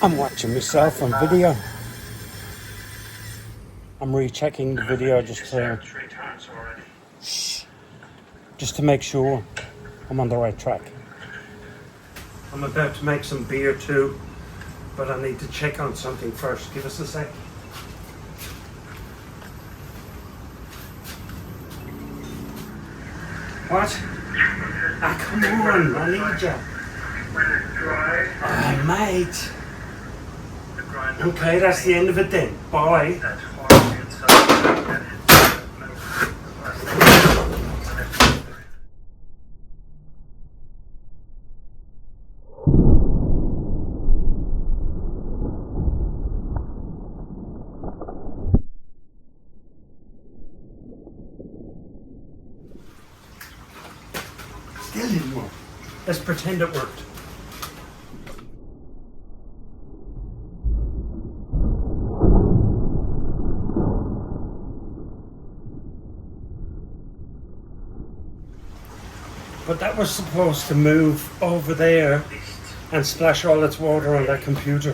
I'm watching myself on video. I'm rechecking the video just to make sure I'm on the right track. I'm about to make some beer too, but I need to check on something first. Give us a sec. What? Ah, come on, I need you. Oh, mate. Okay, that's the end of it then. Bye. Still didn't work. Let's pretend it worked. But that was supposed to move over there and splash all its water on that computer.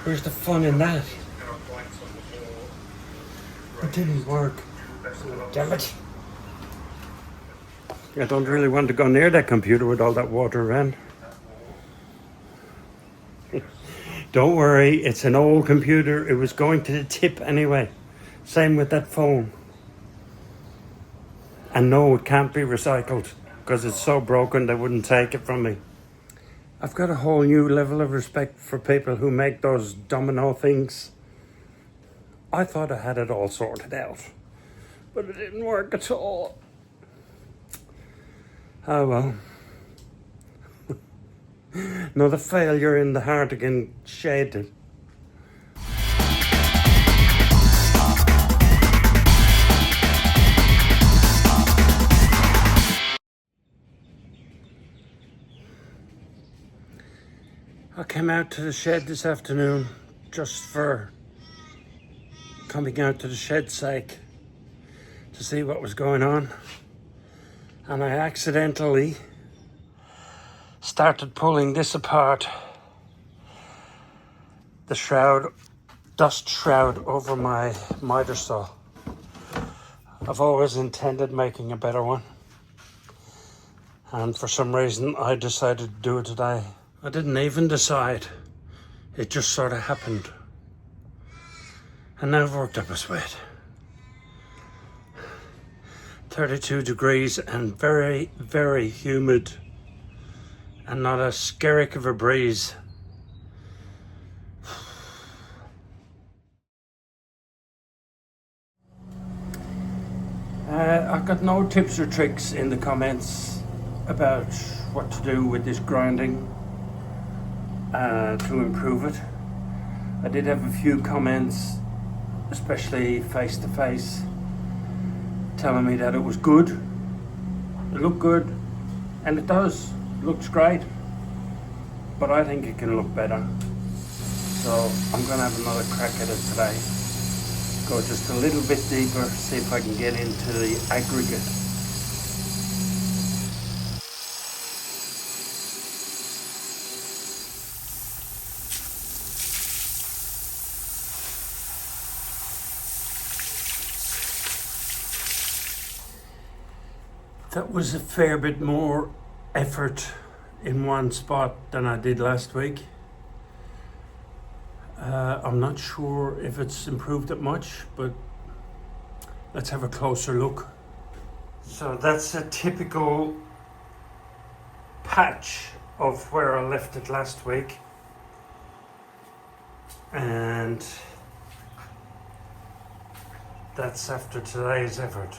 Where's the fun in that? It didn't work. Damn it. I don't really want to go near that computer with all that water around. Don't worry, it's an old computer. It was going to the tip anyway. Same with that phone. And no, it can't be recycled because it's so broken they wouldn't take it from me. I've got a whole new level of respect for people who make those domino things. I thought I had it all sorted out, but it didn't work at all. Oh well. Another failure in the Hartigan shed. I came out to the shed this afternoon just for coming out to the shed's sake to see what was going on, and I accidentally started pulling this apart, the shroud, dust shroud over my miter saw. I've always intended making a better one, and for some reason I decided to do it today. I didn't even decide, it just sort of happened. And now I've worked up a sweat. 32 degrees and very, very humid, and not a skerrick of a breeze. I've got no tips or tricks in the comments about what to do with this grinding to improve it. I did have a few comments, especially face to face, telling me that it was good, it looked good, and it does, it looks great, but I think it can look better. So I'm going to have another crack at it today, go just a little bit deeper, see if I can get into the aggregate. That was a fair bit more effort in one spot than I did last week. I'm not sure if it's improved it much, but let's have a closer look. So that's a typical patch of where I left it last week. And that's after today's effort.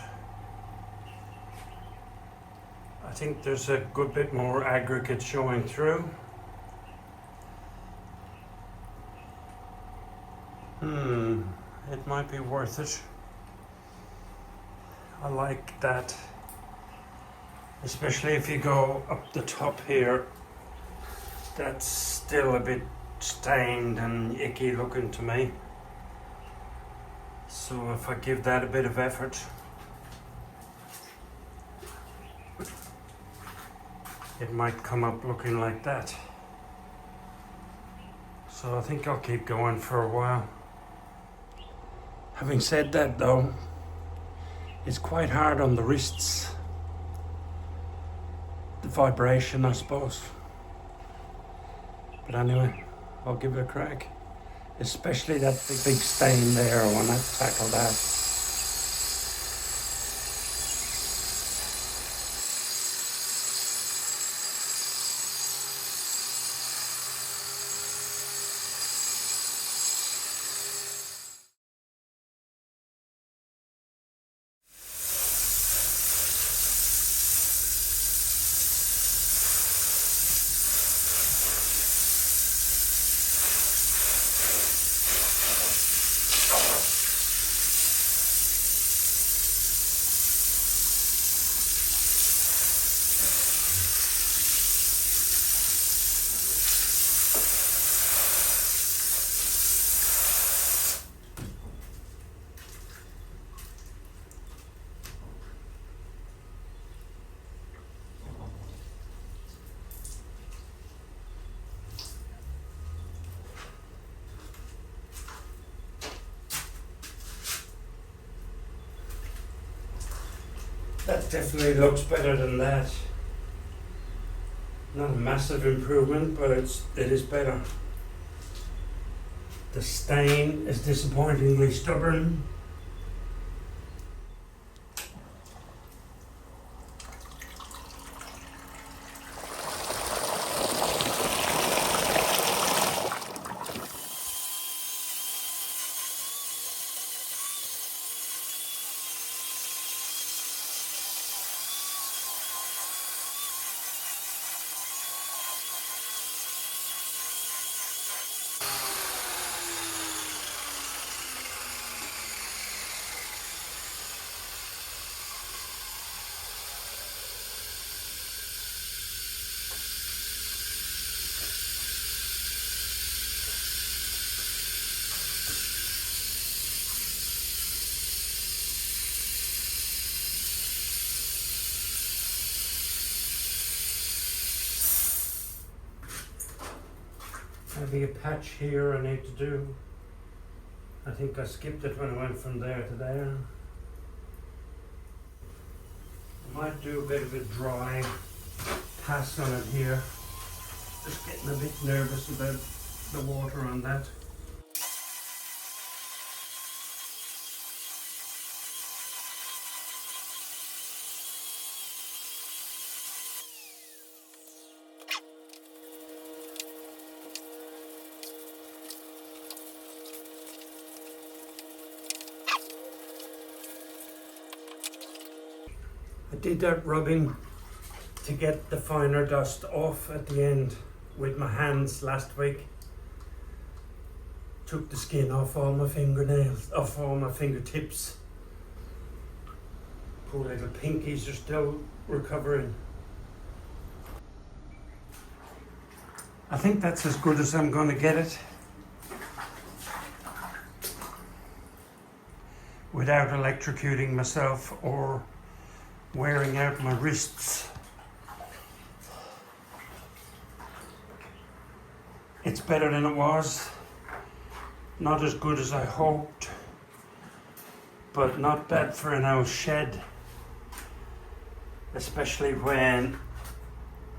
I think there's a good bit more aggregate showing through. It might be worth it. I like that, especially if you go up the top here. That's still a bit stained and icky looking to me. So if I give that a bit of effort, it might come up looking like that. So I think I'll keep going for a while. Having said that though, it's quite hard on the wrists. The vibration, I suppose. But anyway, I'll give it a crack. Especially that big stain there, I want to tackle that. That definitely looks better than that. Not a massive improvement, but it is better. The stain is disappointingly stubborn. Maybe a patch here I need to do. I think I skipped it when I went from there to there. I might do a bit of a dry pass on it here. Just getting a bit nervous about the water on that. I did that rubbing to get the finer dust off at the end with my hands last week. Took the skin off all my fingernails, off all my fingertips. Poor little pinkies are still recovering. I think that's as good as I'm going to get it. Without electrocuting myself or wearing out my wrists. It's better than it was. Not as good as I hoped, but not bad for an old shed. Especially when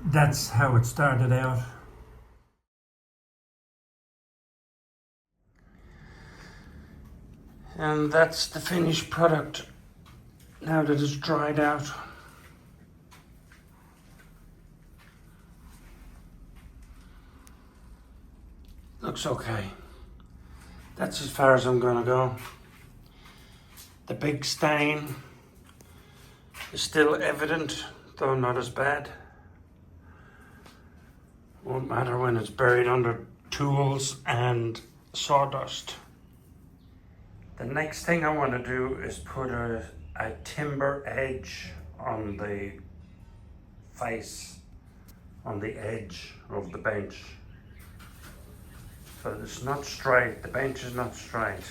that's how it started out. And that's the finished product. Now that it's dried out. Looks okay. That's as far as I'm gonna go. The big stain is still evident, though not as bad. Won't matter when it's buried under tools and sawdust. The next thing I want to do is put a timber edge on the face, on the edge of the bench. So it's not straight, the bench is not straight.